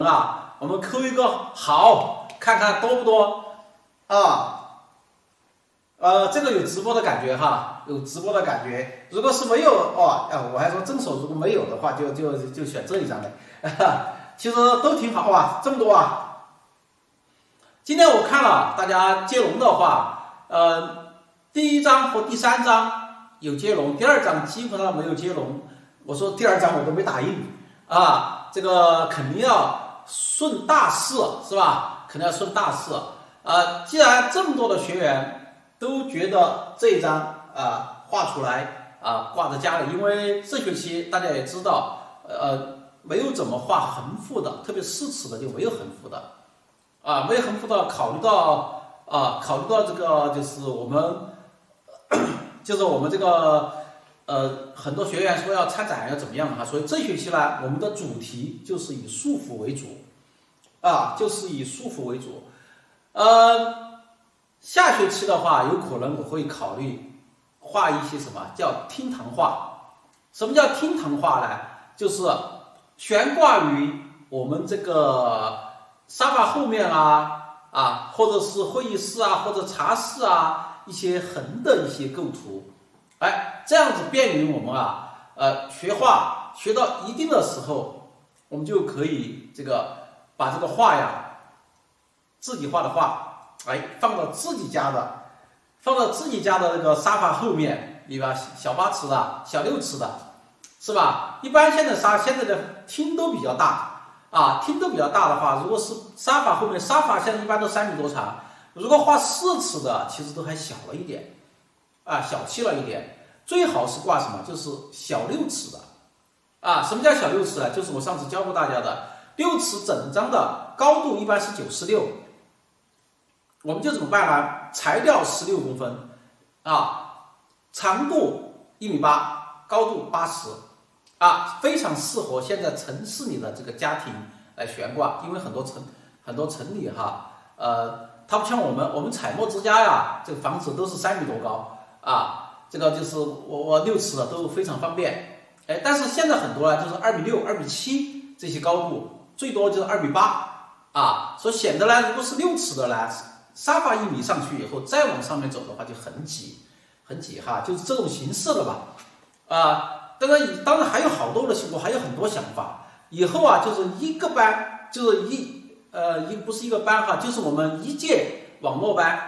啊，我们扣一个好，看看多不多啊？这个有直播的感觉哈，有直播的感觉。如果是没有哦，我还说正手，如果没有的话，就选这一张嘞。其实都挺好哇，这么多啊。今天我看了大家接龙的话，第1张和第3张有接龙，第2张基本上没有接龙。我说第2张我都没打印啊，这个肯定要顺大势是吧？肯定要顺大势。既然这么多的学员都觉得这一张画出来挂在家里，因为这学期大家也知道，没有怎么画横幅的，特别4尺的就没有横幅的，没有横幅的，考虑到这个就是我们这个很多学员说要参展要怎么样所以这学期呢，我们的主题就是以束缚为主，就是以束缚为主，下学期的话，有可能我会考虑画一些什么叫厅堂画。什么叫厅堂画呢？就是悬挂于我们这个沙发后面或者是会议室或者茶室一些横的一些构图，这样子便于我们学画学到一定的时候，我们就可以把这个画自己画的画。放到自己家的那个沙发后面，对吧？小8尺的、小6尺的，是吧？一般现在的厅都比较大厅都比较大的话，如果是沙发后面，沙发现在一般都3米多长，如果画4尺的，其实都还小了一点，小气了一点。最好是挂什么？就是小6尺的，什么叫小6尺呢？就是我上次教过大家的，6尺整张的高度一般是96。我们就怎么办呢？裁掉16公分，长度1.8米，高度80，非常适合现在城市里的这个家庭来悬挂。因为很多城里它不像我们彩墨之家这个房子都是3米多高这个就是我6尺的都非常方便。但是现在很多就是2.6米、2.7米这些高度，最多就是2.8米所以显得呢，如果是6尺的呢，沙发1米上去以后，再往上面走的话就很挤就是这种形式了吧。当然还有好多的我还有很多想法。以后就是一个班，就是不是一个班就是我们一届网络班，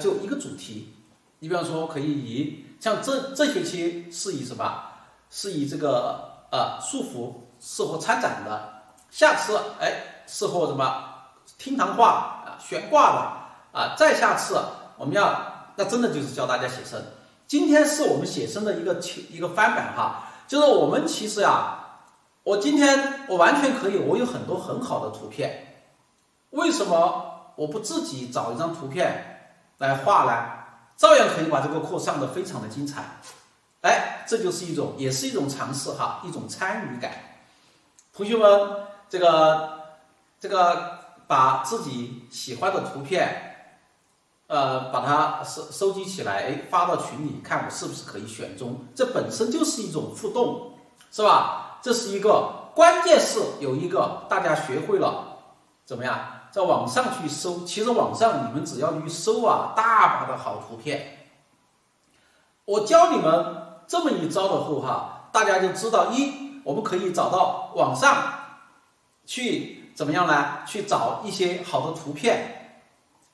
就一个主题。你比方说可以以像这学期是以什么？是以这个束缚适合参展的，下次适合什么厅堂画悬挂的。再下次我们那真的就是教大家写生。今天是我们写生的一个翻版就是我们其实今天我完全可以，我有很多很好的图片，为什么我不自己找一张图片来画呢？照样可以把这个课上得非常的精彩。这就是也是一种尝试一种参与感。同学们，这个把自己喜欢的图片把它收集起来，发到群里，看我是不是可以选中。这本身就是一种互动，是吧？这是一个，关键是有一个大家学会了怎么样，在网上去搜。其实网上你们只要去搜大把的好图片。我教你们这么一招的后大家就知道，我们可以找到网上去怎么样呢？去找一些好的图片。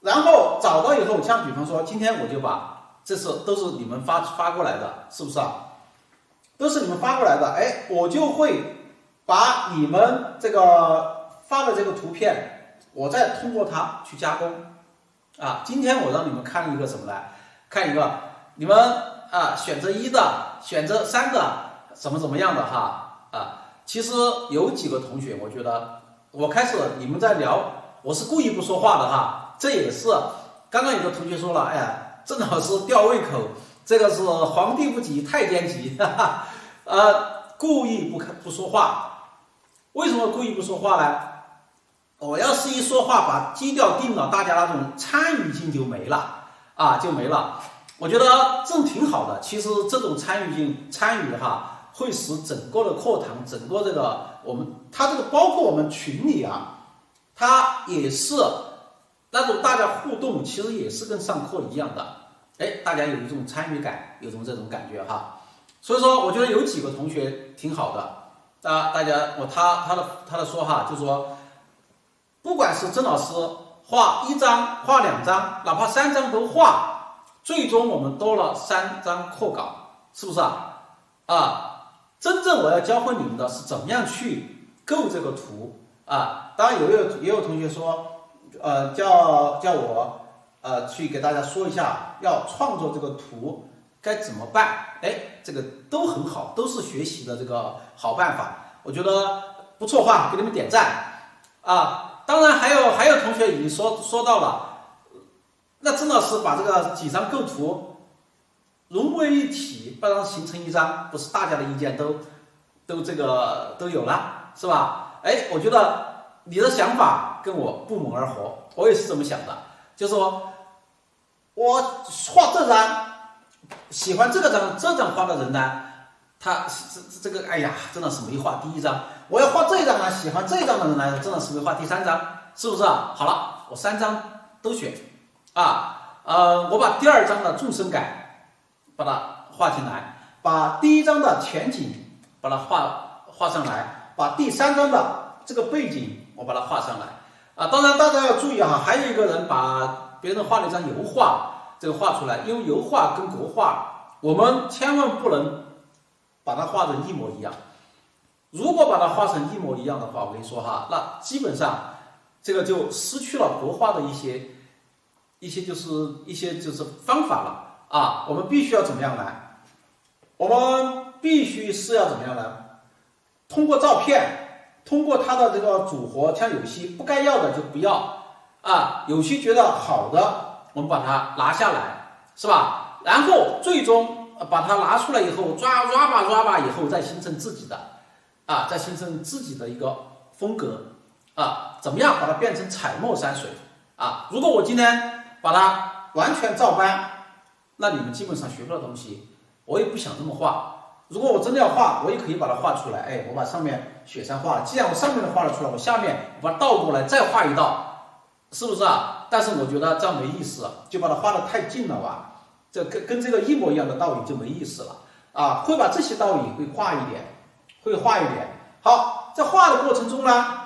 然后找到以后，像比方说今天我就把都是你们发过来的，是不是都是你们发过来的。我就会把你们这个发的这个图片，我再通过它去加工今天我让你们看一个什么来？看一个你们选择1的，选择3的，怎么样的其实有几个同学，我觉得我开始你们在聊，我是故意不说话的这也是刚刚有个同学说了，郑老师吊胃口，这个是皇帝不急太监急，故意不说话。为什么故意不说话呢？我要是一说话把基调定了，大家那种参与性就没了我觉得这挺好的。其实这种参与会使整个的课堂，整个这个它这个包括我们群里啊，它也是那种大家互动，其实也是跟上课一样的，哎，大家有一种参与感，有种这种感觉哈。所以说，我觉得有几个同学挺好的，大家他的说哈，就是说，不管是曾老师画1张、画2张，哪怕3张都画，最终我们多了3张课稿，是不是啊？真正我要教会你们的是怎么样去构这个图啊。当然也有同学说，叫我去给大家说一下，要创作这个图该怎么办？哎，这个都很好，都是学习的这个好办法，我觉得不错话，给你们点赞啊。当然还有同学已经说到了，那曾老师把这个几张构图融为一体，把它形成一张，不是大家的意见都有了，是吧？哎，我觉得你的想法跟我不谋而合，我也是这么想的，就是说我画这张，喜欢这张画的人呢，他这个哎呀，真的是没画第1张。我要画这一张呢，喜欢这一张的人呢，真的是没画第3张，是不是啊？好了，我3张都选我把第2张的纵深感把它画进来，把第1张的前景把它画上来，把第3张的这个背景我把它画上来当然大家要注意啊，还有一个人把别人画了一张油画，这个画出来，因为油画跟国画，我们千万不能把它画成一模一样。如果把它画成一模一样的话，我跟你说哈，那基本上这个就失去了国画的一些就是方法了我们必须要怎么样来？我们必须是要怎么样来？通过照片，通过它的这个组合，像有些不该要的就不要有些觉得好的，我们把它拿下来，是吧？然后最终把它拿出来以后，抓吧以后，再形成自己的再形成自己的一个风格怎么样把它变成彩墨山水如果我今天把它完全照搬，那你们基本上学不到东西。我也不想这么画。如果我真的要画，我也可以把它画出来。哎，我把上面雪山画了，既然我上面的画了出来，我下面我把它倒过来再画一道，是不是但是我觉得这样没意思，就把它画得太近了吧，这跟这个一模一样的道理就没意思了会把这些道理会画一点。好，在画的过程中呢，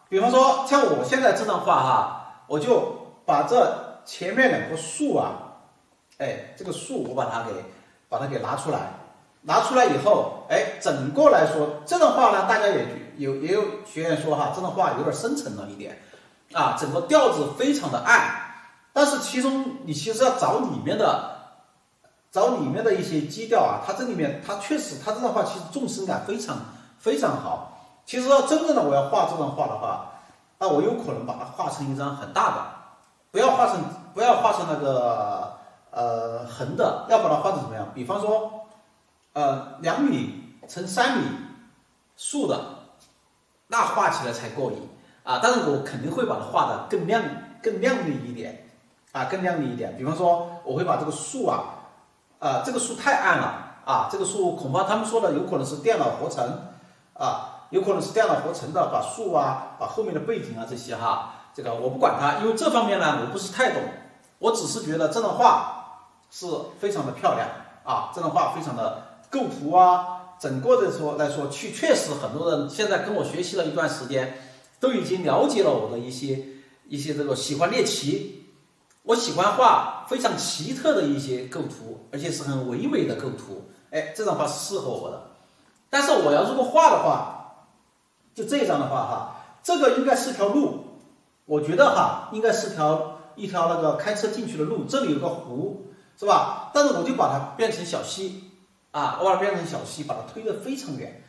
比方说像我现在这张画我就把这前面2棵树这个树我把它给拿出来以后，整个来说这张画呢，大家也有学员说这张画有点深沉了一点整个调子非常的暗，但是其中你其实要找里面的一些基调它这里面它确实它这张画其实纵深感非常非常好。其实真正的我要画这张画的话，那我有可能把它画成一张很大的，不要画成那个横的，要把它画成什么样？比方说2米乘3米竖的，那画起来才过瘾但是我肯定会把它画的更亮丽一点更亮丽一点。比方说我会把这个树这个树太暗了这个树恐怕他们说的有可能是电脑合成有可能是电脑合成的，把树把后面的背景这些这个我不管它，因为这方面呢我不是太懂，我只是觉得这张画是非常的漂亮这张画非常的构图整个的来说确实很多人现在跟我学习了一段时间，都已经了解了我的一些这个喜欢猎奇，我喜欢画非常奇特的一些构图，而且是很唯美的构图，这张画是适合我的。但是我要如果画的话，就这张的话这个应该是条路，我觉得应该是一条那个开车进去的路，这里有个湖，是吧？但是我就把它变成小溪我把它变成小溪，把它推得非常远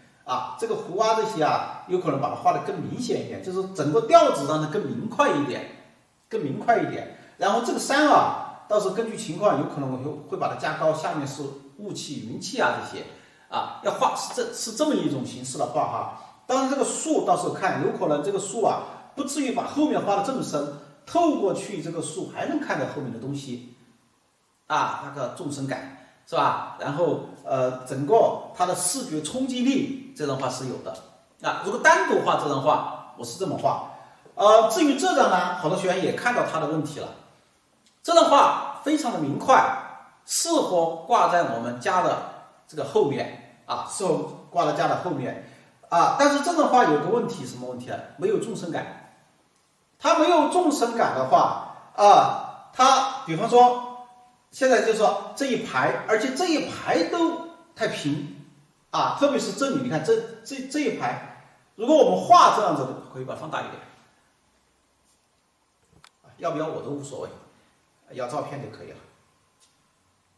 这个湖这些有可能把它画得更明显一点，就是整个调子让它更明快一点。然后这个山到时候根据情况，有可能我会把它加高，下面是雾气、云气这些要画是这么一种形式的画当然这个树到时候看，有可能这个树不至于把后面画的这么深，透过去这个树还能看到后面的东西那个纵深感是吧？然后整个它的视觉冲击力这张画是有的。啊，如果单独画这张画，我是这么画。至于这张呢，好多学员也看到他的问题了。这张画非常的明快，适合挂在我们家的这个后面啊，适合挂在家的后面啊。但是这张画有个问题，什么问题呢？没有纵深感。它没有纵深感的话啊，它比方说现在就是说这一排，而且这一排都太平啊，特别是这里，你看这一排，如果我们画这样子的，可以把它放大一点。要不要我都无所谓，要照片就可以了。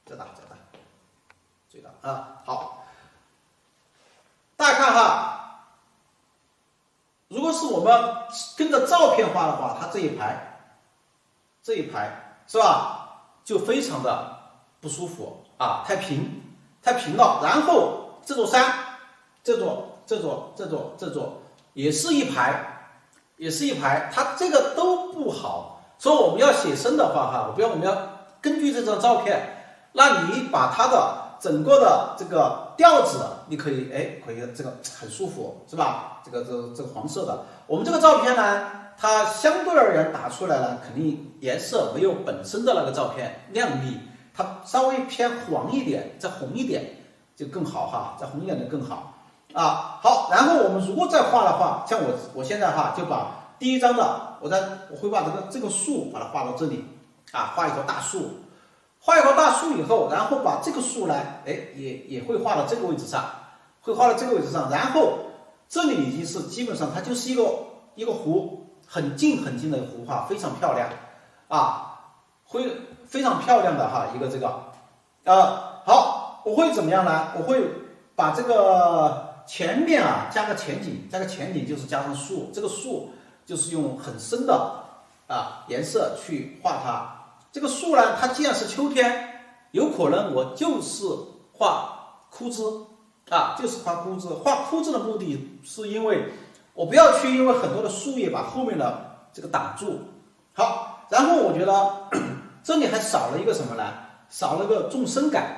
再大，最大啊，好，大家看哈，如果是我们跟着照片画的话，它这一排是吧，就非常的不舒服啊，太平了。然后这座山，这座也是一排，它这个都不好。所以我们要写生的话哈，我们要根据这张照片，那你把它的整个的这个调子，你可以这个很舒服是吧？这个黄色的，我们这个照片呢，它相对而言打出来呢，肯定颜色没有本身的那个照片亮丽，它稍微偏黄一点，再红一点就更好哈，再红一点就更好啊。好，然后我们如果再画的话，像我现在哈就把第一张的，我会把这个树把它画到这里啊，画一棵大树，以后，然后把这个树呢，也会画到这个位置上，然后这里已经是基本上它就是一个湖，很近的湖画，非常漂亮啊，会非常漂亮的哈一个这个好，我会怎么样呢？我会把这个前面啊加个前景，就是加上树，这个树就是用很深的颜色去画它。这个树呢，它既然是秋天，有可能我就是画枯枝啊，画枯枝的目的是因为我不要去因为很多的树叶把后面的这个挡住。好，然后我觉得这里还少了一个什么呢？少了个纵深感。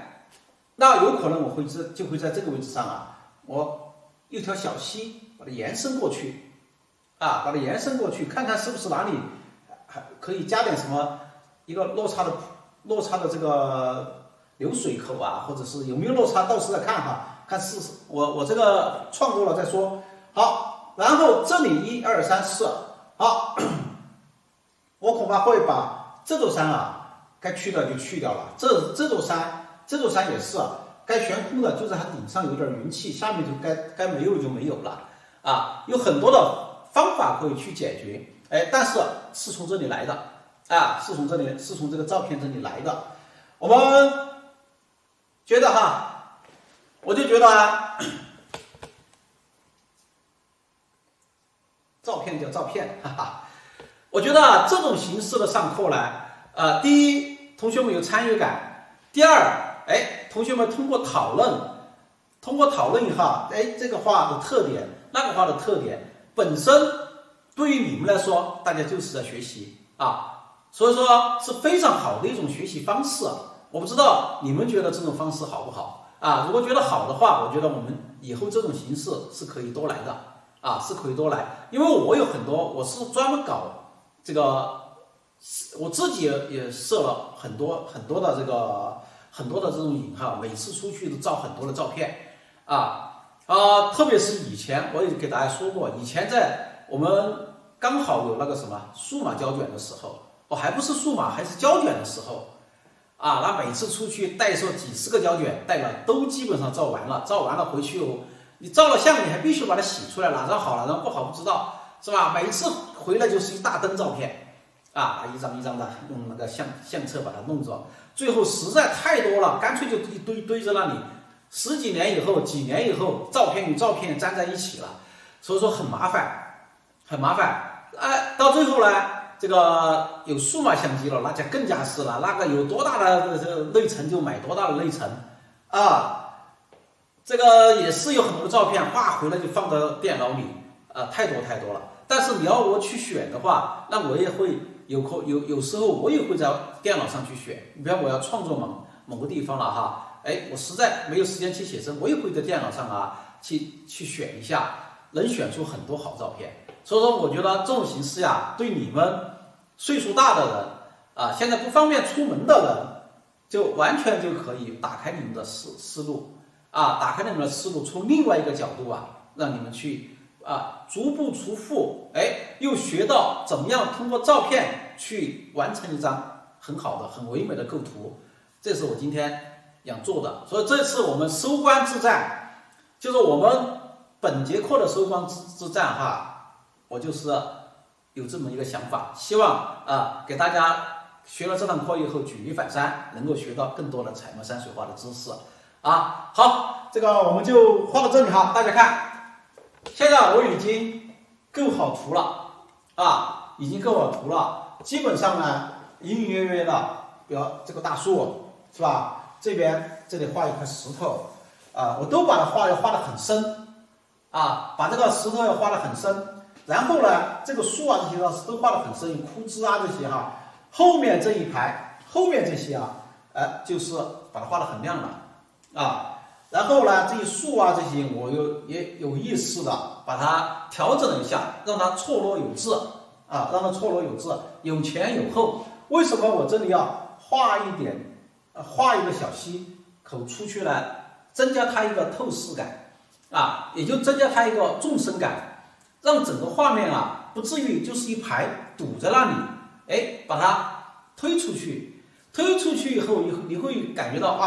那有可能我会在这个位置上啊，我一条小溪把它延伸过去。看看是不是哪里还可以加点什么一个落差的这个流水口啊，或者是有没有落差，到时再看哈，看是我这个创作了再说。好，然后这里1、2、3、4，好，我恐怕会把这座山啊该去掉就去掉了。这座山也是该悬空的，就在它顶上有点云气，下面就该没有就没有了啊，有很多的方法可以去解决，但是是从这里来的啊，是从这个照片这里来的。我们觉得哈，我就觉得照片叫照片，哈哈。我觉得这种形式的上课呢，第一，同学们有参与感；第二，同学们通过讨论以后，这个画的特点，那个画的特点。本身对于你们来说，大家就是在学习啊，所以说是非常好的一种学习方式。我不知道你们觉得这种方式好不好啊？如果觉得好的话，我觉得我们以后这种形式是可以多来的啊，是可以多来。因为我有很多，我是专门搞这个，我自己也设了很多的这种影哈，每次出去都照很多的照片特别是以前我也给大家说过，以前在我们刚好有那个什么数码胶卷的时候，还不是数码，还是胶卷的时候那每次出去带上几十个胶卷，带了都基本上照完了回去你照了相，你还必须把它洗出来，哪张好哪张不好不知道是吧？每次回来就是一大登照片一张一张的用那个相册把它弄着，最后实在太多了，干脆就一堆在那里。10几年以后，几年以后，照片与照片粘在一起了，所以说很麻烦。到最后呢，这个有数码相机了，那就更加是了，那个有多大的这个内存就买多大的内存这个也是有很多的照片画回来就放到电脑里太多了。但是你要我去选的话，那我也会有时候我也会在电脑上去选。比方我要创作某个地方了哈。哎，我实在没有时间去写生，我也会在电脑上去选一下，能选出很多好照片。所以说，我觉得这种形式呀，对你们岁数大的人现在不方便出门的人，就完全就可以打开你们的思路打开你们的思路，从另外一个角度让你们去逐步除富，哎，又学到怎么样通过照片去完成一张很好的、很唯美的构图。这是我今天想做的。所以这次我们收官之战，就是我们本节课的收官之战我就是有这么一个想法，希望给大家学了这堂课以后举一反三，能够学到更多的彩墨山水画的知识好，这个我们就画到这里大家看，现在我已经构好图了已经构好图了，基本上呢隐隐约约的，比如这个大树是吧？这里画一块石头我都把它画得很深把这个石头要画得很深。然后呢，这个树这些都画得很深，有枯枝这些后面这一排，后面这些就是把它画得很亮了然后呢，这些树这些我也有意识的把它调整了一下，让它错落有致让它错落有致，有前有后。为什么我这里要画一个小溪口出去呢？增加它一个透视感也就增加它一个纵深感。让整个画面不至于就是一排堵在那里，哎，把它推出去以后，你会感觉到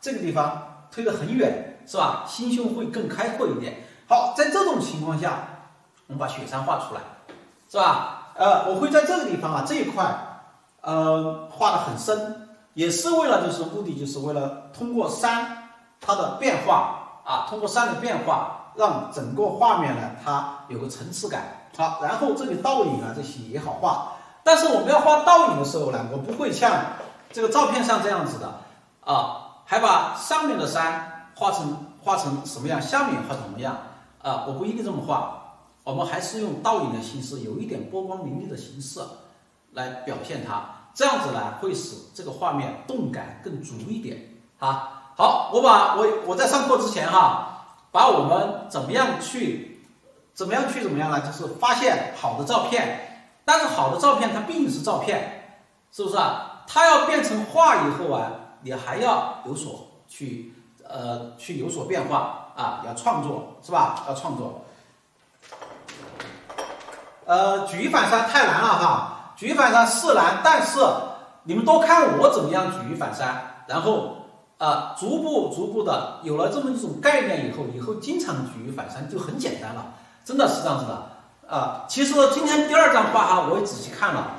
这个地方推得很远，是吧？心胸会更开阔一点。好，在这种情况下，我们把雪山画出来，是吧？我会在这个地方这一块，画得很深，也是为了目的就是为了通过山它的变化通过山的变化。让整个画面呢，它有个层次感。好，然后这里倒影这些也好画，但是我们要画倒影的时候呢，我不会像这个照片上这样子的还把上面的山画成什么样，下面画成什么样我不一定这么画，我们还是用倒影的形式，有一点波光粼粼的形式来表现它，这样子呢会使这个画面动感更足一点好，我在上课之前把我们怎么样呢？就是发现好的照片，但是好的照片它毕竟是照片，是不是它要变成画以后你还要有所去有所变化要创作，是吧？要创作。举一反三太难了举一反三是难，但是你们多看我怎么样举一反三，然后。逐步的有了这么一种概念以后经常举一反三就很简单了，真的是这样子的其实今天第二张画我也仔细看了，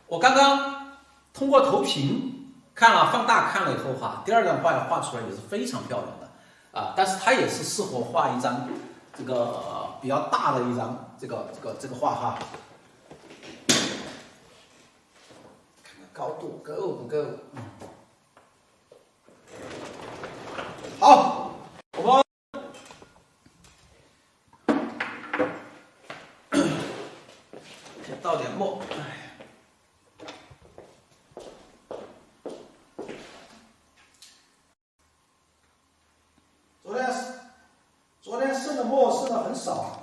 我刚刚通过投屏看了放大看了以后第二张画画出来也是非常漂亮的但是它也是适合画一张这个比较大的一张这个画看看高度够不够好，我们先倒点墨。昨天剩的墨剩的很少。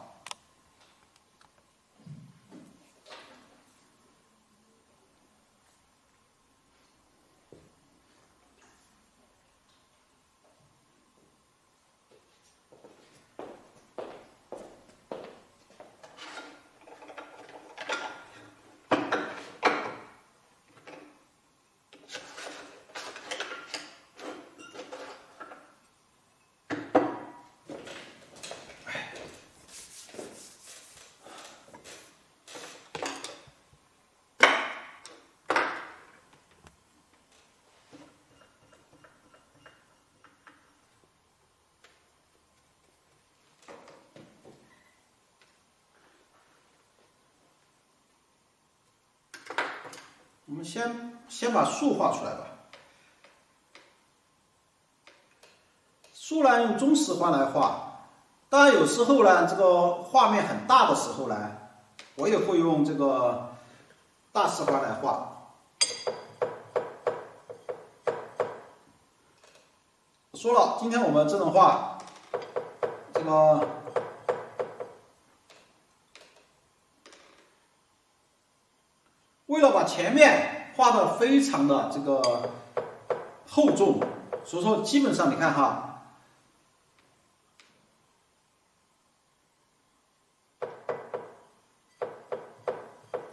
我们先把树画出来吧。树呢用中石化来画，当然有时候呢这个画面很大的时候呢，我也会用这个大石化来画。说了，今天我们这种画，这个为了把前面画的非常的这个厚重，所以说基本上你看哈。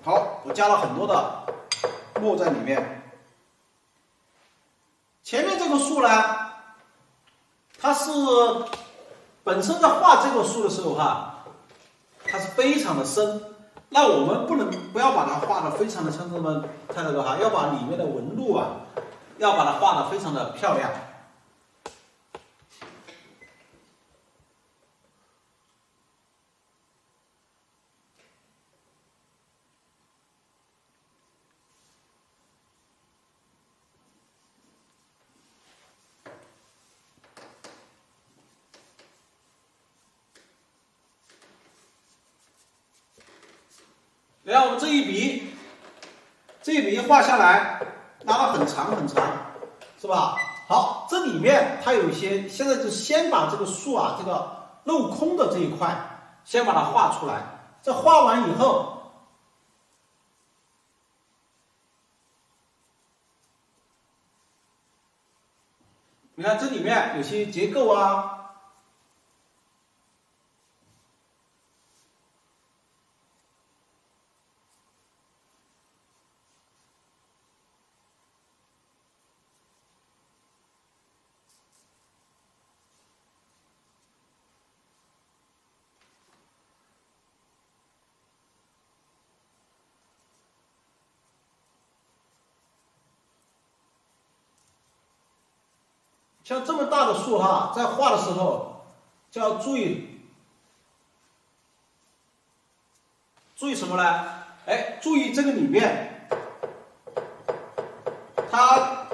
好，我加了很多的墨在里面。前面这个树呢，它是本身在画这个树的时候哈，它是非常的深。那我们不要把它画的非常的像这么看这个哈，要把里面的纹路啊，要把它画的非常的漂亮。然后我们这一笔画下来，拉得很长很长，是吧？好，这里面它有一些，现在就先把这个树啊，这个镂空的这一块，先把它画出来。这画完以后，你看这里面有些结构啊。像这么大的树哈，在画的时候就要注意什么呢？哎，注意这个里面，它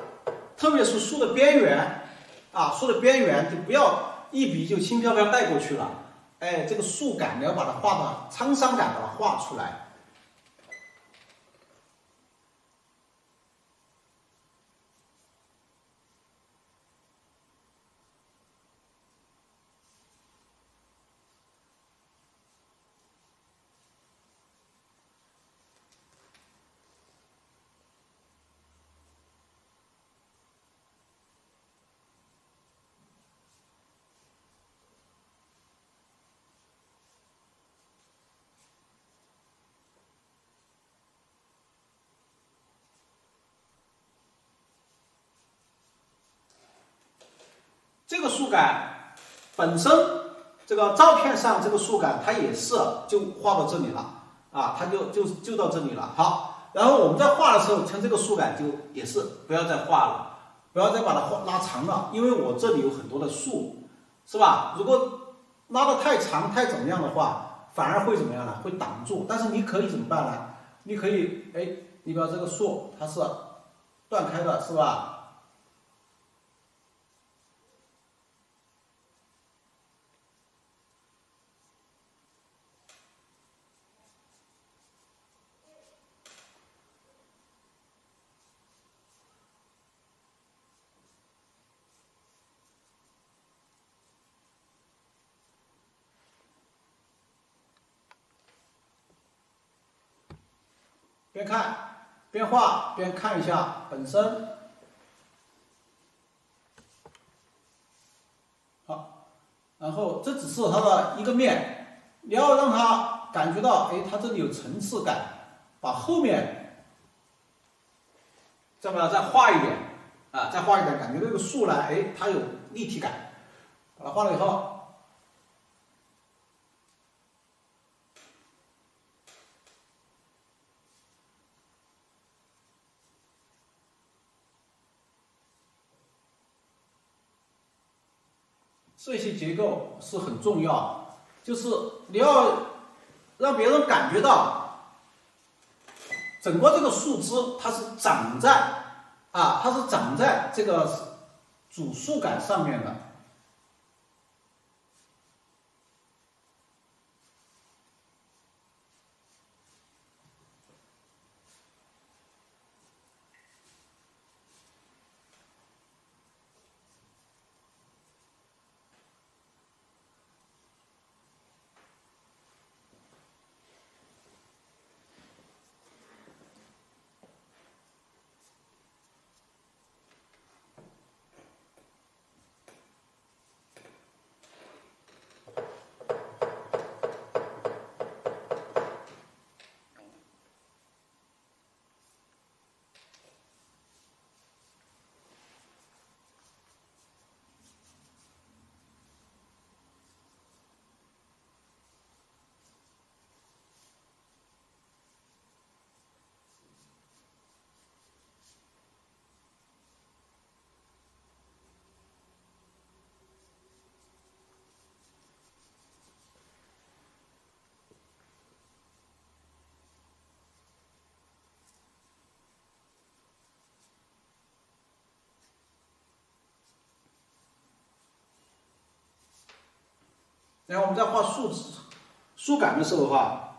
特别是树的边缘啊，树的边缘就不要一笔就轻飘飘带过去了。哎，这个树感你要把它画的沧桑感，把它画出来。这个树感本身，这个照片上这个树感它也是就画到这里了啊，它就到这里了。好，然后我们在画的时候，像这个树感就也是不要再画了，不要再把它拉长了，因为我这里有很多的树，是吧？如果拉得太长太怎么样的话，反而会怎么样呢？会挡住。但是你可以怎么办呢？你可以你把这个树它是断开的，是吧？边看边画边看一下本身。好，然后这只是它的一个面，你要让它感觉到，它这里有层次感，把后面再把它再画一点啊，再画一点，感觉这个树呢，它有立体感。把它画了以后。这些结构是很重要，就是你要让别人感觉到，整个这个树枝它是长在这个主树干上面的。然后我们在画树感的时候哈，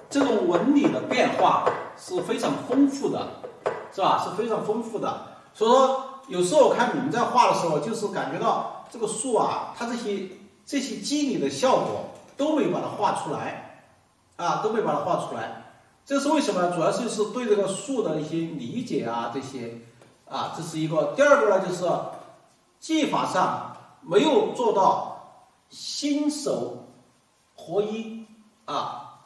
这种纹理的变化是非常丰富的，是吧？是非常丰富的。所以说，有时候我看你们在画的时候，就是感觉到这个树啊，它这些肌理的效果都没把它画出来，啊，都没把它画出来。这是为什么呢？主要就是对这个树的一些理解啊，这些啊，这是一个。第二个呢，就是技法上没有做到心手合一啊，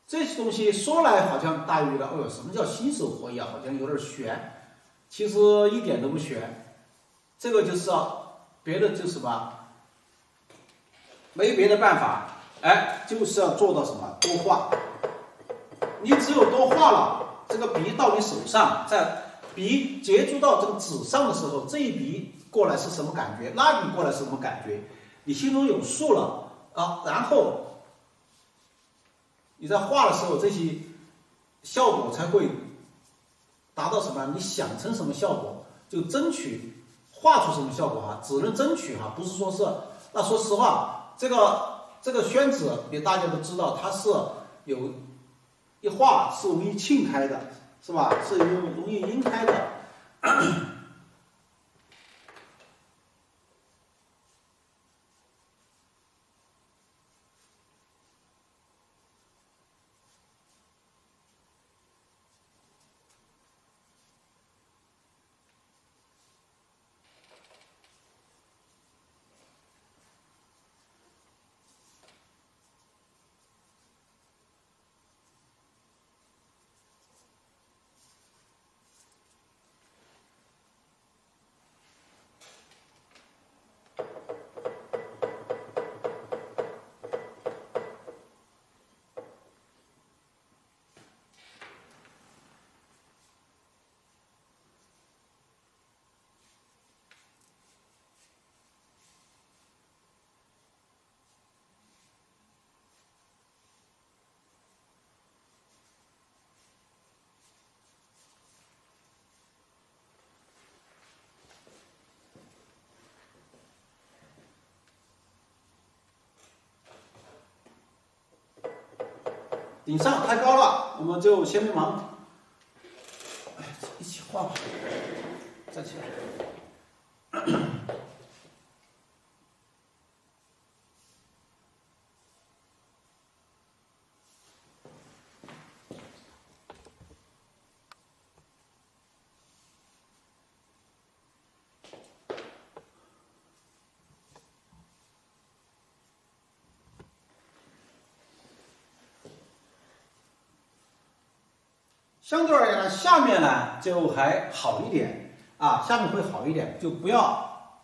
这些东西说来好像大于了，哦哟，什么叫心手合一啊？好像有点悬，其实一点都不悬。这个就是别的就是什么，没别的办法。哎，就是要做到什么？多画。你只有多画了，这个笔到你手上，在笔接触到这个纸上的时候，这一笔过来是什么感觉？那笔过来是什么感觉？你心中有数了啊。然后你在画的时候，这些效果才会达到什么？你想成什么效果，就争取画出什么效果哈，只能争取哈，不是说是。那说实话，这个宣纸，也大家都知道，它是有一画是容易沁开的，是吧？是容易晕开的。顶上太高了，我们就先别忙，一起画吧，站起来。相对而言呢，下面呢就还好一点啊，下面会好一点，就不要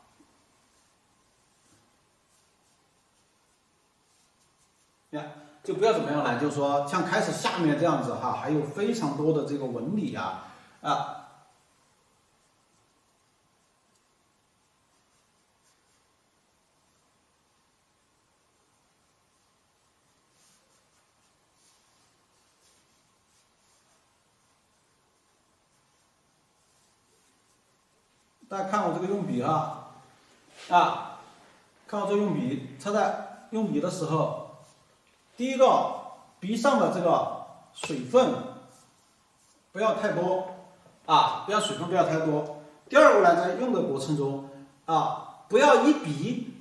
呀，就不要怎么样呢？就是说像开始下面这样子哈，还有非常多的这个纹理啊。大家看我这个用笔啊，看我这个用笔，它在用笔的时候，第一个笔上的这个水分不要太多啊，水分不要太多。第二个呢，在用的过程中不要一笔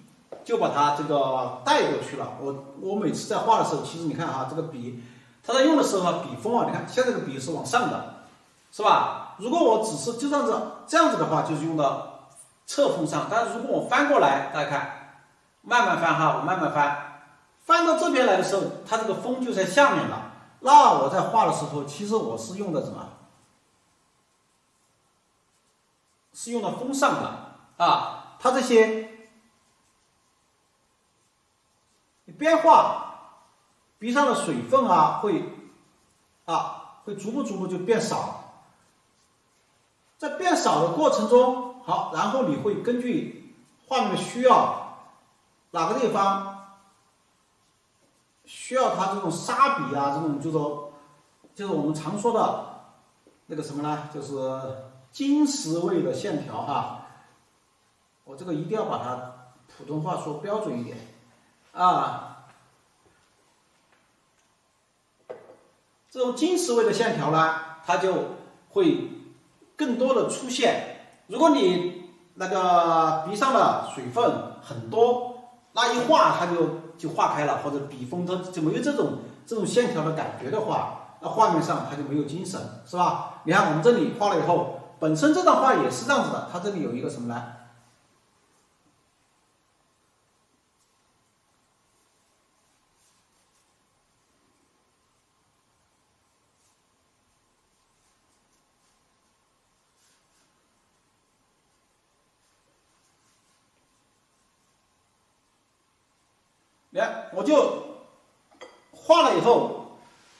就把它这个带过去了。我每次在画的时候，其实你看哈，这个笔它在用的时候笔锋你看现在这个笔是往上的，是吧？如果我只是就这样子的话，就是用到侧锋上。但是如果我翻过来，大家看，慢慢翻哈，我慢慢翻到这边来的时候，它这个锋就在下面了。那我在画的时候，其实我是用的什么？是用的锋上的啊。它这些你边画，笔上的水分会逐步就变少。在变少的过程中，好，然后你会根据画面的需要，哪个地方需要它这种沙笔这种就是我们常说的那个什么呢，就是金石味的线条哈。我这个一定要把它普通话说标准一点啊。这种近视位的线条呢，它就会更多的出现。如果你那个笔上的水分很多，那一画它就化开了，或者笔锋它就没有这种线条的感觉的话，那画面上它就没有精神，是吧？你看我们这里画了以后，本身这张画也是这样子的，它这里有一个什么呢？你看，我就画了以后，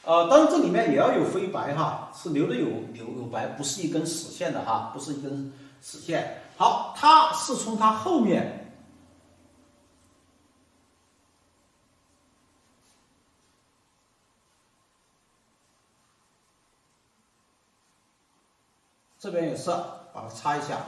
当然这里面也要有飞白哈，是留的有白，不是一根死线的哈，不是一根死线。好，它是从它后面这边也是把它擦一下。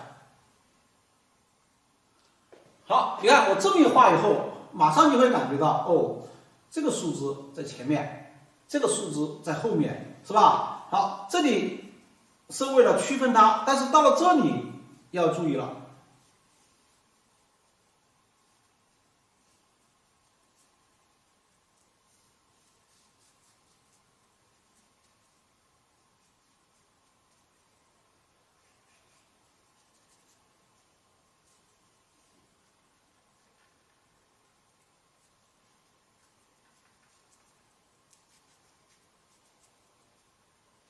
好，你看我这么一画以后，马上就会感觉到哦，这个树枝在前面，这个树枝在后面，是吧？好，这里是为了区分它，但是到了这里要注意了。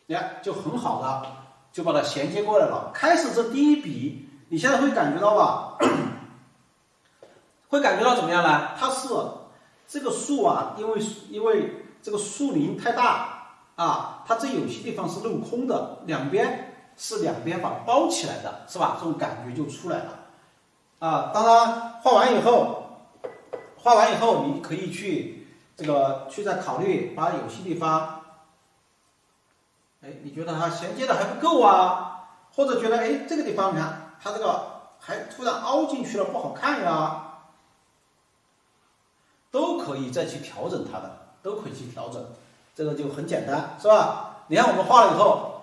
你看，就很好的就把它衔接过来了。开始这第一笔，你现在会感觉到吧？会感觉到怎么样呢？它是这个树啊，因为这个树林太大啊，它这有些地方是镂空的，两边把它包起来的，是吧？这种感觉就出来了啊。当然，画完以后，你可以去再考虑把有些地方。哎，你觉得它衔接的还不够啊？或者觉得哎这个地方你看它这个还突然凹进去了，不好看呀，都可以再去调整它的，都可以去调整，这个就很简单，是吧？你看我们画了以后，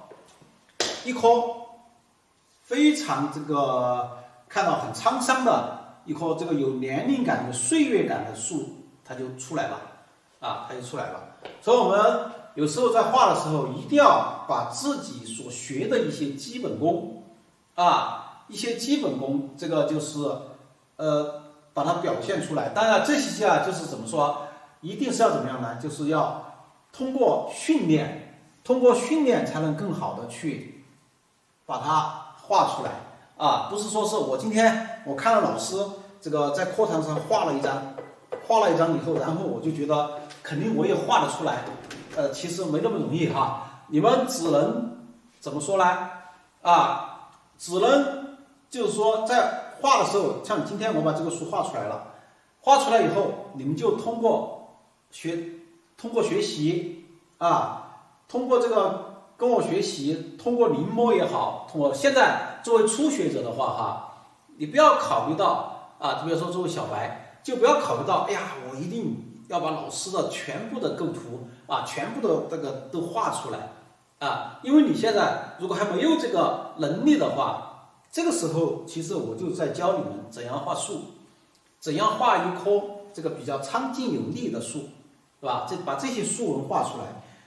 一棵非常看到很沧桑的一棵这个有年龄感、有岁月感的树，它就出来了啊，它就出来了。所以我们有时候在画的时候，一定要把自己所学的一些基本功啊，这个就是把它表现出来。当然这些啊，就是怎么说，一定是要怎么样呢？就是要通过训练才能更好的去把它画出来啊。不是说是我今天我看了老师在课堂上画了一张以后，然后我就觉得肯定我也画得出来。其实没那么容易哈，你们只能怎么说呢？啊，只能就是说在画的时候，像今天我把这个树画出来了，画出来以后，你们就通过学习啊，通过这个跟我学习，通过临摹也好，现在作为初学者的话哈，你不要考虑到啊，比如说作为小白，就不要考虑到，哎呀，我一定要把老师的全部的构图啊，全部的都画出来啊，因为你现在如果还没有这个能力的话，这个时候其实我就在教你们怎样画树，怎样画一棵这个比较苍劲有力的树，是吧？把这些树纹画出来，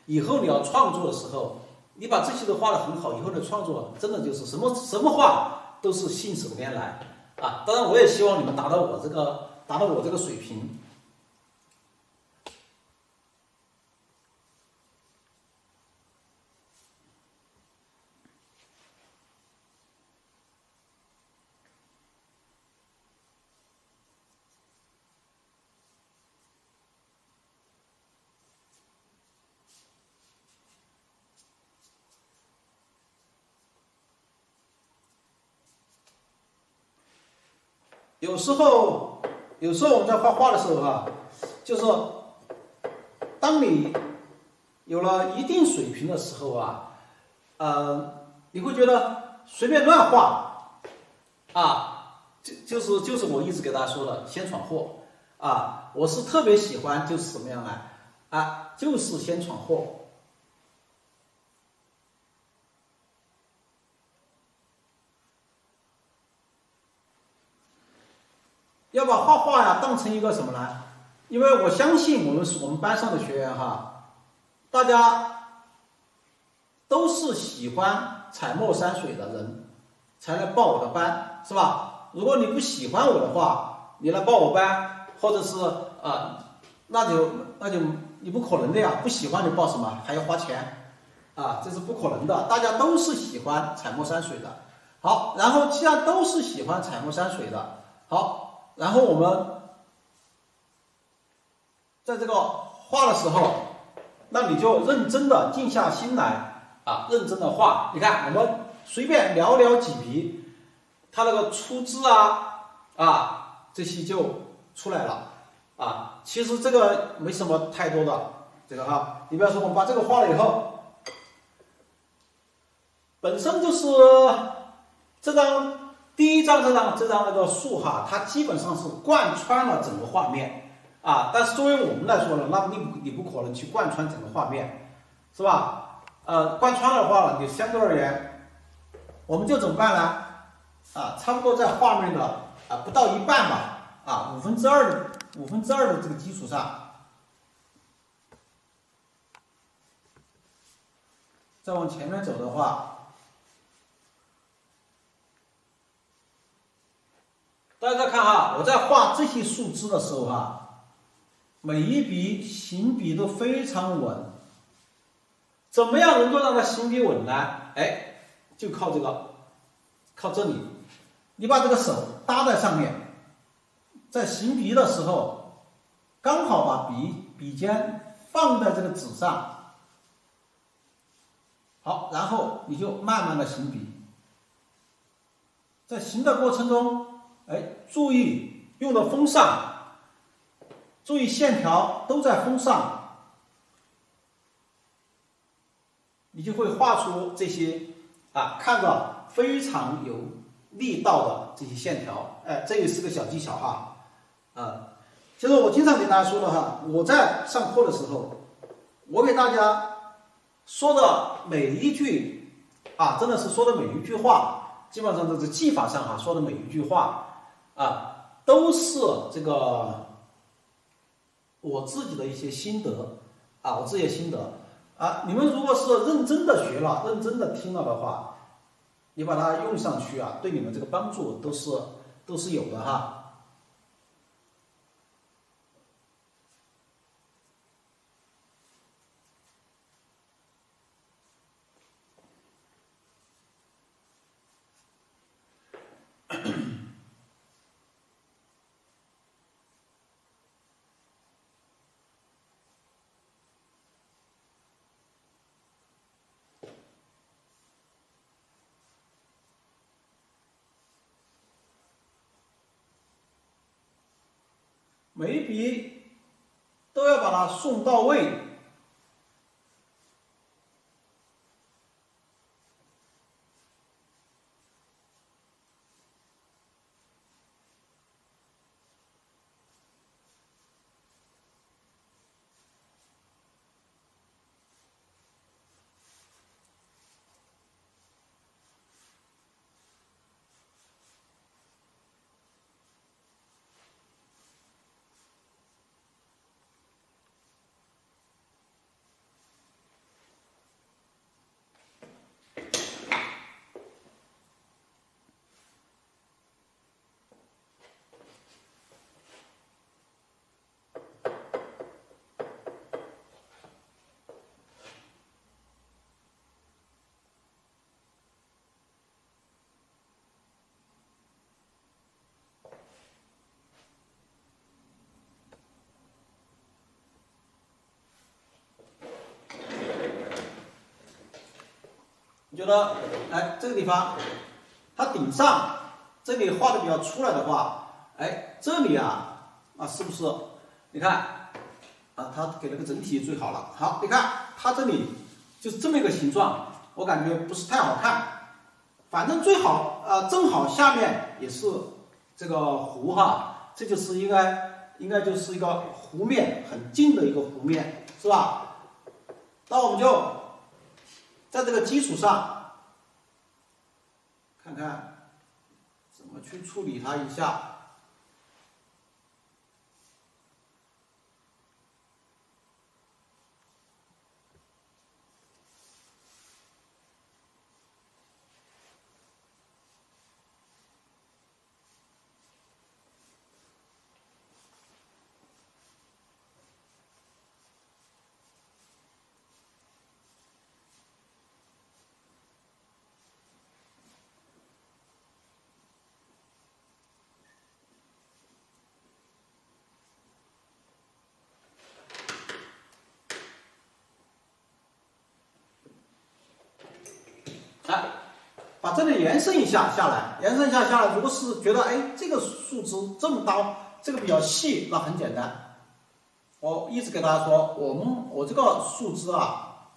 以后你要创作的时候，你把这些都画得很好，以后的创作真的就是什么画都是信手拈来啊！当然，我也希望你们达到我这个水平。有时候我们在画画的时候啊，就是当你有了一定水平的时候啊，你会觉得随便乱画啊，就是我一直给大家说的先闯祸啊，我是特别喜欢就是什么样呢？啊，就是先闯祸。要把画画呀当成一个什么呢？因为我相信我们班上的学员哈，大家都是喜欢彩墨山水的人，才来报我的班，是吧？如果你不喜欢我的话，你来报我班，或者是那就你不可能的呀，不喜欢你报什么还要花钱啊，这是不可能的。大家都是喜欢彩墨山水的。好，然后既然都是喜欢彩墨山水的，好，然后我们在这个画的时候，那你就认真的静下心来啊，认真的画。你看，我们随便寥寥几笔，它那个出字这些就出来了啊。其实这个没什么太多的这个啊，你比方说我们把这个画了以后，本身就是第一张这张那个树哈，它基本上是贯穿了整个画面啊。但是作为我们来说呢，那你不可能去贯穿整个画面，是吧？贯穿的话，你相对而言，我们就怎么办呢？差不多在画面的不到一半吧，五分之二的这个基础上，再往前面走的话。大家再看哈，我在画这些树枝的时候哈，每一笔行笔都非常稳。怎么样能够让它行笔稳呢？哎，就靠这里，你把这个手搭在上面，在行笔的时候，刚好把笔尖放在这个纸上，好，然后你就慢慢的行笔，在行的过程中。注意用的风上，注意线条都在风上，你就会画出这些看着非常有力道的这些线条。这也是个小技巧哈。其实我经常给大家说的哈，我在上课的时候，我给大家说的每一句真的是说的每一句话，基本上都是技法上说的每一句话。都是这个我自己的一些心得我自己的心得你们如果是认真的学了、认真的听了的话，你把它用上去对你们这个帮助都是有的哈。每一笔都要把它送到位。你觉得，这个地方，它顶上这里画的比较出来的话，这里是不是？你看，它给了个整体最好了。好，你看它这里就是这么一个形状，我感觉不是太好看。反正最好，正好下面也是这个弧哈，这就是应该就是一个弧面，很近的一个弧面，是吧？那我们就在这个基础上，看看怎么去处理它一下。来，把这里延伸一下下来，延伸一下下来。如果是觉得这个树枝这么刀，这个比较细，那很简单。我一直给大家说，我这个树枝啊，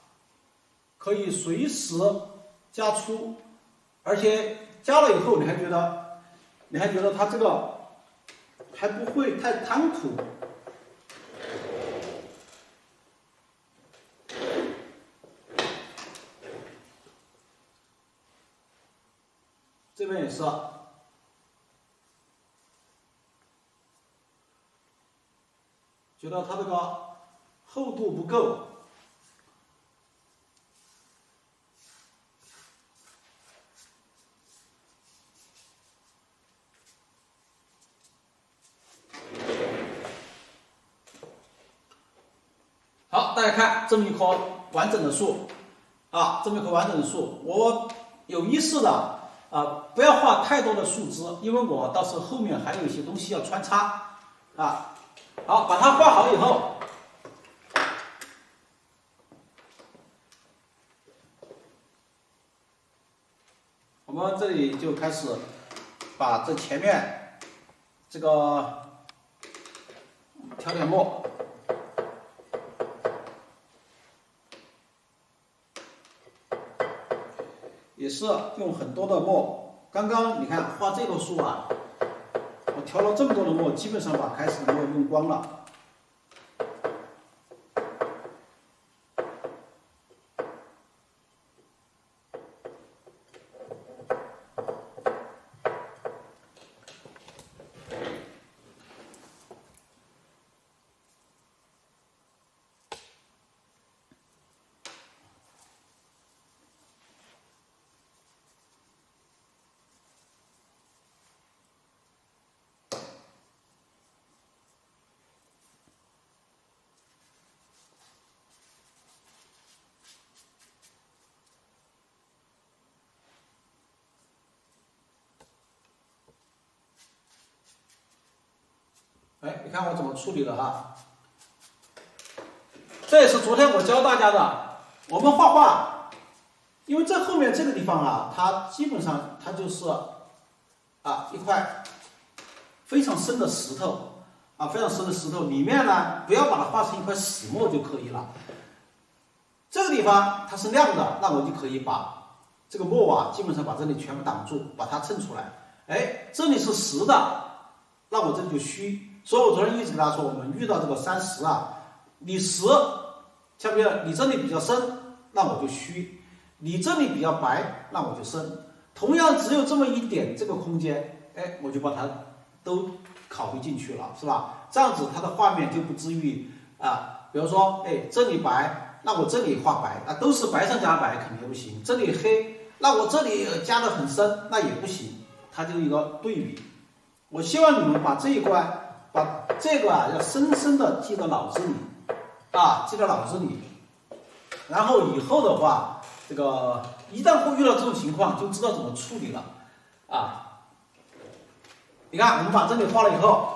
可以随时加粗，而且加了以后，你还觉得它这个还不会太贪土。这边也是，觉得它这个厚度不够，好，大家看这么一棵完整的树啊，这么一棵完整的树，我有意识的。不要画太多的树枝，因为我到时候后面还有一些东西要穿插啊。好，把它画好以后，我们这里就开始把这前面这个调点墨。也是用很多的墨。刚刚你看画这棵树啊，我调了这么多的墨，基本上把开始的墨用光了。你看我怎么处理的哈。这也是昨天我教大家的。我们画画，因为这后面这个地方啊，它基本上它就是一块非常深的石头非常深的石头。里面呢，不要把它画成一块死墨就可以了。这个地方它是亮的，那我就可以把这个墨基本上把这里全部挡住，把它衬出来。这里是实的，那我这里就虚。所以我昨天一直跟大家说，我们遇到这个山石你实，像比如你这里比较深，那我就虚；你这里比较白，那我就深。同样只有这么一点这个空间，我就把它都考虑进去了，是吧？这样子它的画面就不至于比如说这里白，那我这里画白，都是白上加白肯定不行。这里黑，那我这里加的很深，那也不行。它就是一个对比。我希望你们把这一关。把这个要深深的记到脑子里，记到脑子里，然后以后的话，这个一旦会遇到这种情况，就知道怎么处理了，你看，我们把这里画了以后。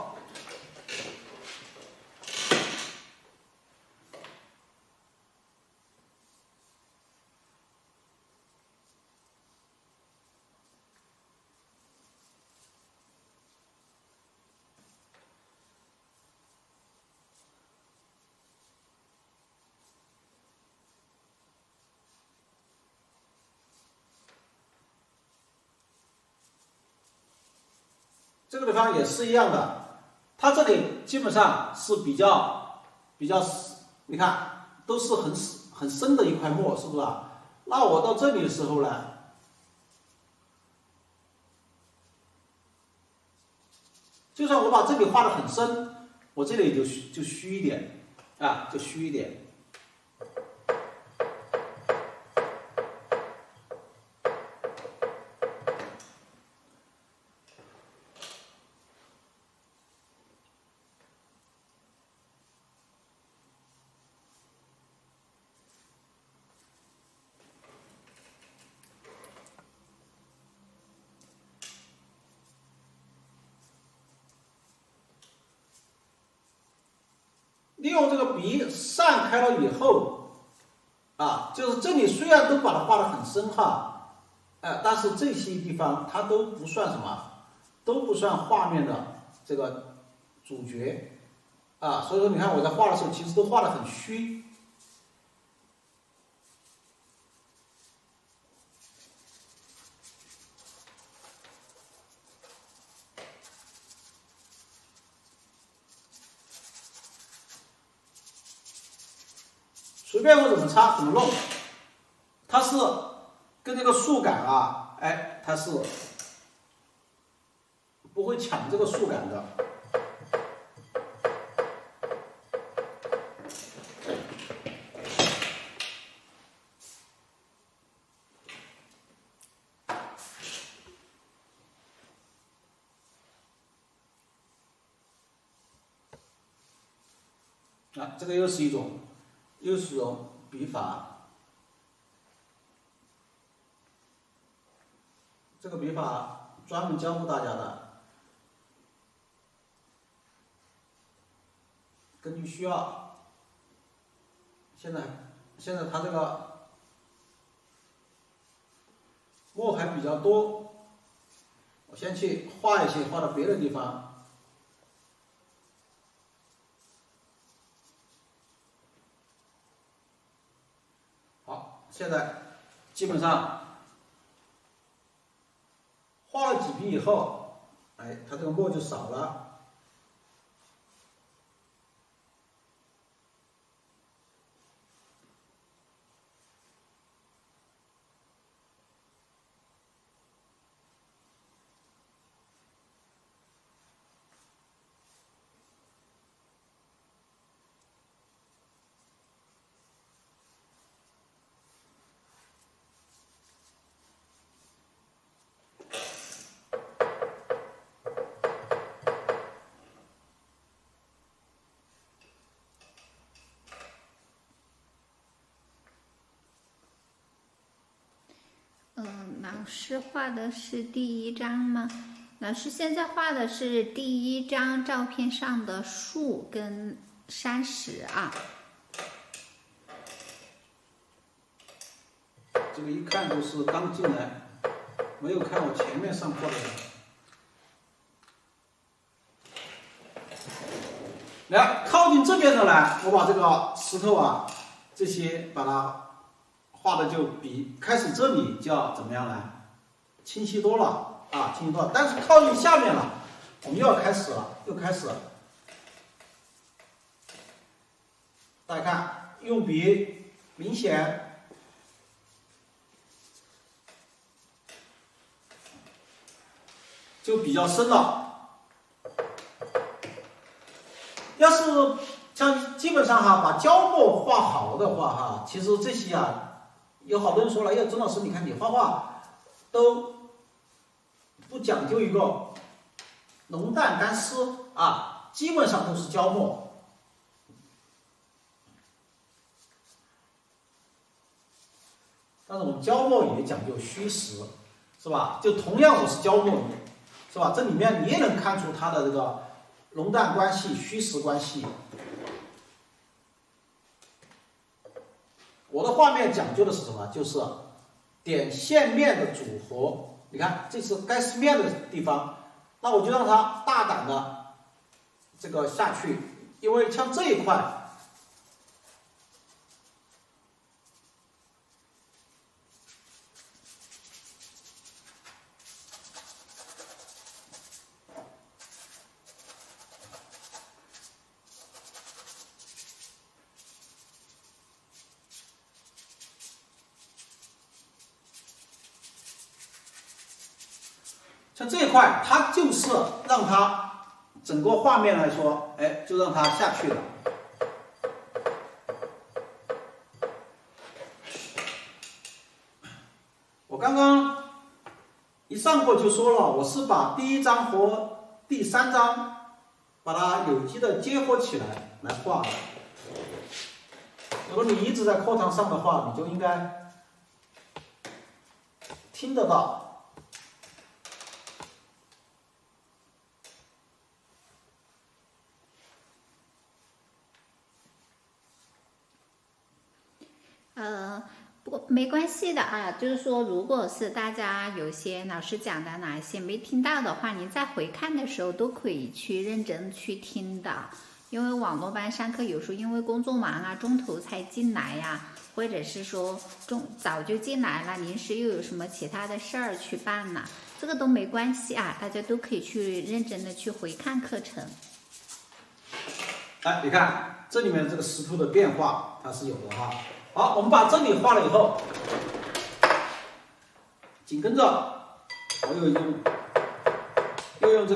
这个地方也是一样的，它这里基本上是比较，你看都是很深的一块墨，是不是啊？那我到这里的时候呢，就算我把这里画的很深，我这里就虚一点啊，就虚一点。利用这个笔散开了以后，啊，就是这里虽然都把它画得很深哈，但是这些地方它都不算什么，都不算画面的这个主角，啊，所以说你看我在画的时候，其实都画得很虚。随便我怎么擦怎么弄，它是跟这个树感啊，哎，它是不会抢这个树感的。啊，这个又是一种笔法。这个笔法专门教过大家的，根据需要。现在它这个墨还比较多，我先去画一些，画到别的地方。好，现在基本上画了几笔以后，哎，它这个墨就少了。老师画的是第一张吗？老师现在画的是第一张照片上的树跟山石啊。这个一看就是刚进来，没有看我前面上课的人。来，靠近这边的呢，我把这个石头啊，这些把它画的就比开始这里就要怎么样呢？清晰多了啊，清晰多了。但是靠近下面了，我们又要开始了，又开始了。大家看，用笔明显就比较深了。要是像基本上哈，把胶墨画好的话哈，其实这些啊，有好多人说了，郑老师，你看你画画都不讲究一个浓淡干湿啊，基本上都是胶墨。但是我们胶墨也讲究虚实，是吧？就同样我是胶墨，是吧？这里面你也能看出它的这个浓淡关系、虚实关系。我的画面讲究的是什么？就是点线面的组合。你看，这是该是面的地方，那我就让它大胆的这个下去，因为像这一块。像这一块，它就是让它整个画面来说，哎，就让它下去了。我刚刚一上课就说了，我是把第一章和第3章把它有机的结合起来画的。如果你一直在课堂上的话，你就应该听得到。不，没关系的啊。就是说，如果是大家有些老师讲的哪一些没听到的话，您在回看的时候都可以去认真去听的。因为网络班上课有时候因为工作忙啊，中途才进来呀，或者是说早就进来了，临时又有什么其他的事儿去办了，这个都没关系啊，大家都可以去认真的去回看课程。哎，你看这里面这个石头的变化它是有的哈。好，我们把这里画了以后，紧跟着我又用这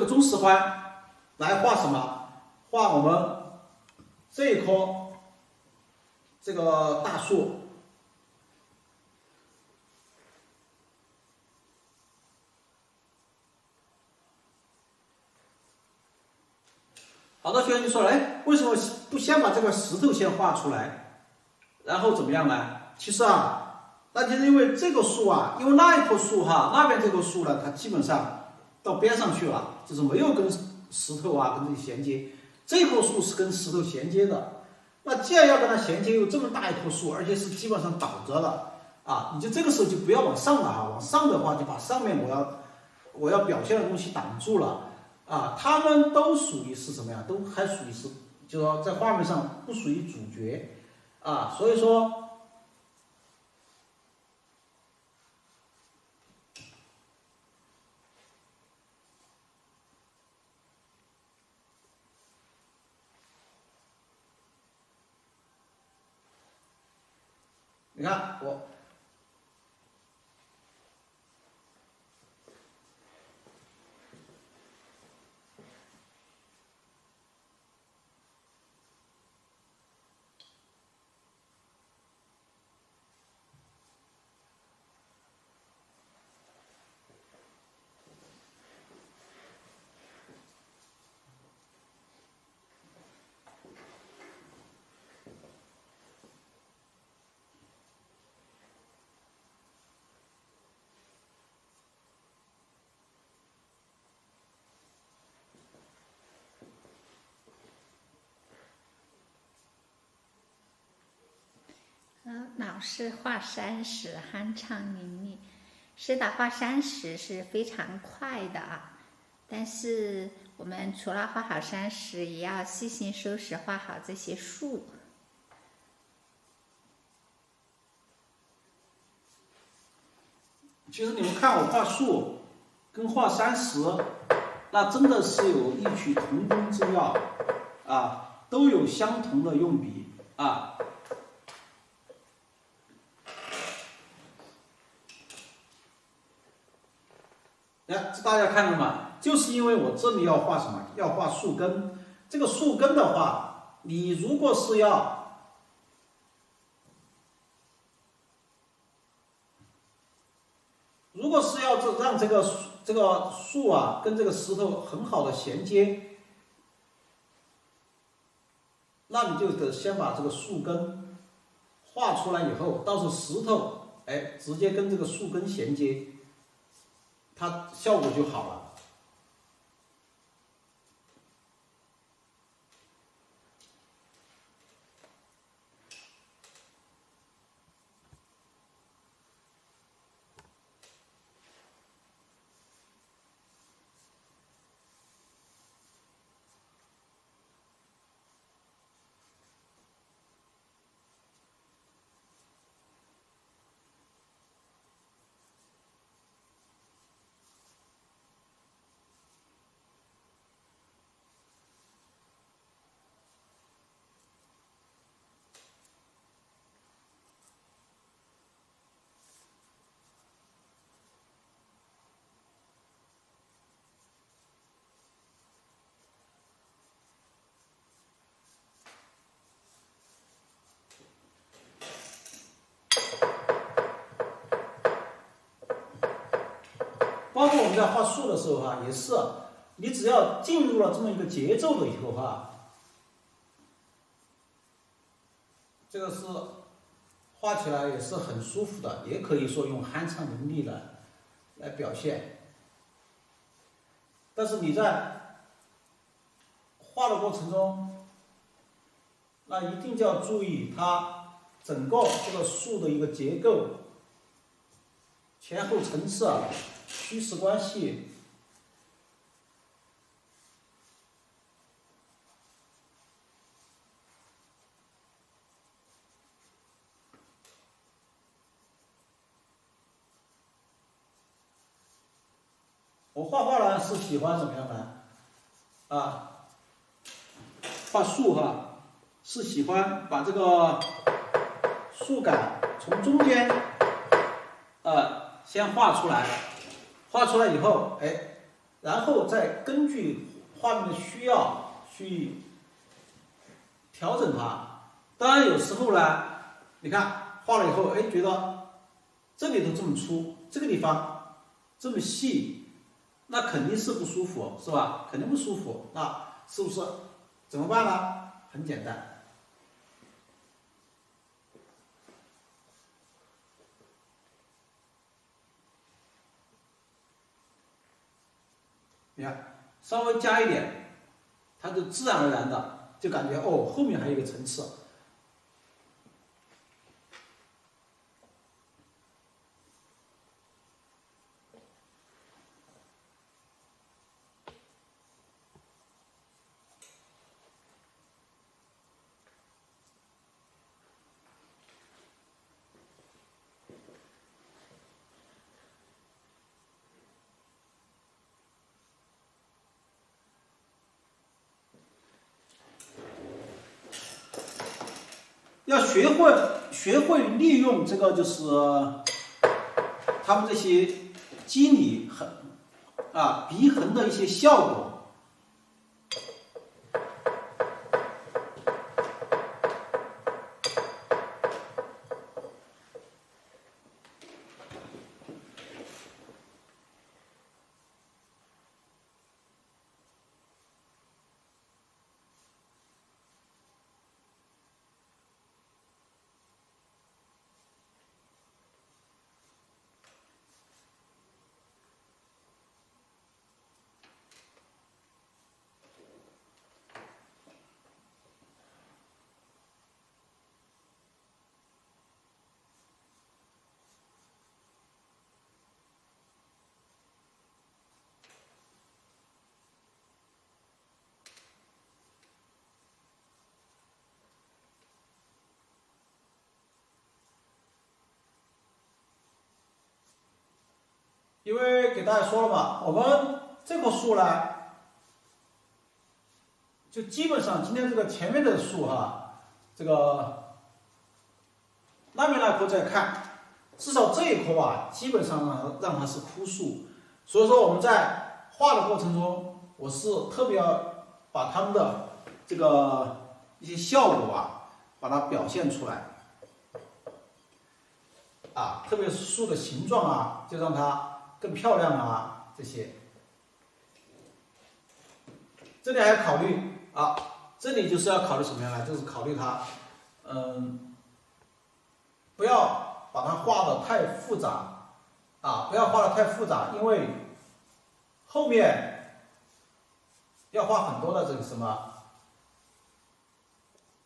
个中石环来画什么？画我们这一棵这个大树。好多学员就说了，哎，为什么不先把这个石头先画出来，然后怎么样呢？其实啊，那就是因为这个树啊，因为那一棵树哈，那边这棵树呢，它基本上到边上去了，就是没有跟石头啊跟这里衔接。这棵树是跟石头衔接的，那既然要跟它衔接，有这么大一棵树，而且是基本上倒着的啊，你就这个时候就不要往上了啊，往上的话就把上面我要表现的东西挡住了。啊，他们都属于是什么呀？都还属于是，就是说在画面上不属于主角啊，所以说，你看我。老师画山石酣畅淋漓，是的，画山石是非常快的啊。但是我们除了画好山石，也要细心收拾画好这些树。其实你们看我画树跟画山石，那真的是有异曲同工之妙啊，都有相同的用笔啊。哎，这大家看到吗？就是因为我这里要画什么？要画树根。这个树根的话，你如果是要让这个树啊跟这个石头很好的衔接，那你就得先把这个树根画出来以后，到时候石头哎直接跟这个树根衔接，它效果就好了。包括我们在画树的时候哈，也是，你只要进入了这么一个节奏了以后哈，这个是画起来也是很舒服的，也可以说用酣畅淋漓的来表现。但是你在画的过程中，那一定就要注意它整个这个树的一个结构、前后层次、虚实关系。我画画呢是喜欢怎么样呢？啊，画树哈，是喜欢把这个树干从中间，先画出来，画出来以后，哎，然后再根据画面的需要去调整它。当然有时候呢，你看画了以后，哎，觉得这里头这么粗，这个地方这么细。那肯定是不舒服，是吧？肯定不舒服，那是不是怎么办呢？很简单，你看稍微加一点，它就自然而然的就感觉哦，后面还有一个层次。要学会利用这个就是他们这些肌理鼻痕的一些效果。因为给大家说了嘛，我们这棵树呢，就基本上今天这个前面的树哈，这个那边那棵再看，至少这一棵啊，基本上让它是枯树，所以说我们在画的过程中，我是特别要把它们的这个一些效果啊，把它表现出来。特别是树的形状啊，就让它更漂亮啊，这些。这里还要考虑这里就是要考虑什么样呢？就是考虑它，不要把它画的太复杂，不要画的太复杂，因为后面要画很多的这个什么，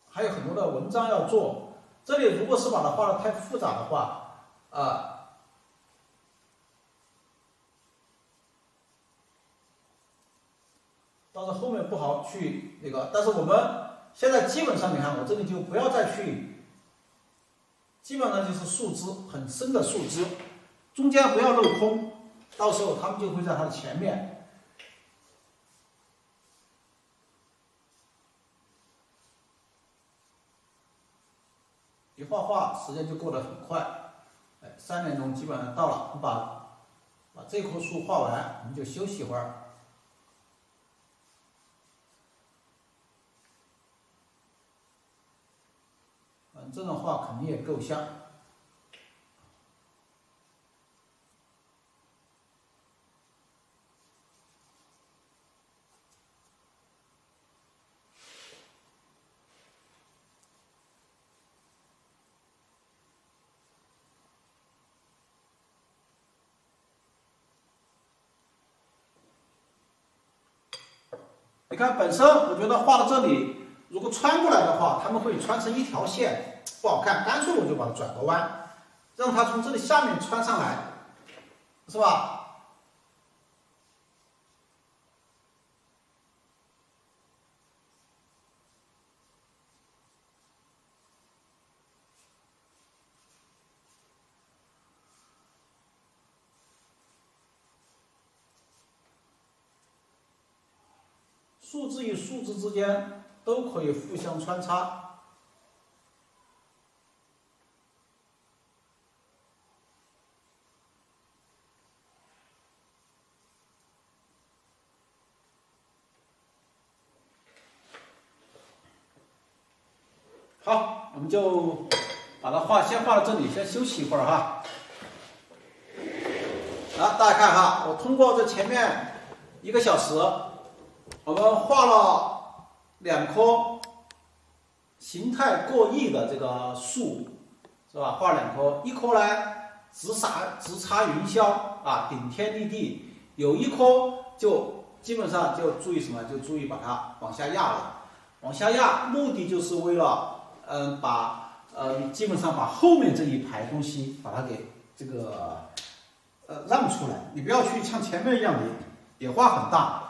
还有很多的文章要做。这里如果是把它画的太复杂的话，到时候后面不好去那个。但是我们现在基本上，你看我这里就不要再去，基本上就是树枝很深的树枝，中间不要镂空，到时候它们就会在它的前面。一画时间就过得很快，3点钟基本上到了，我们把这棵树画完，我们就休息一会儿。这种画肯定也够像。你看本身我觉得画到这里，如果穿过来的话，他们会穿成一条线，不好看，干脆我就把它转个弯，让它从这里下面穿上来，是吧？数字与数字之间都可以互相穿插。好，我们就把它先画到这里，先休息一会儿哈。好，大家看哈，我通过这前面1个小时。我们画了2棵形态各异的这个树，是吧？画2棵，一棵呢直插云霄啊，顶天立地；有一棵就基本上就注意什么？就注意把它往下压了。往下压，目的就是为了基本上把后面这一排东西把它给这个让出来。你不要去像前面一样也画很大。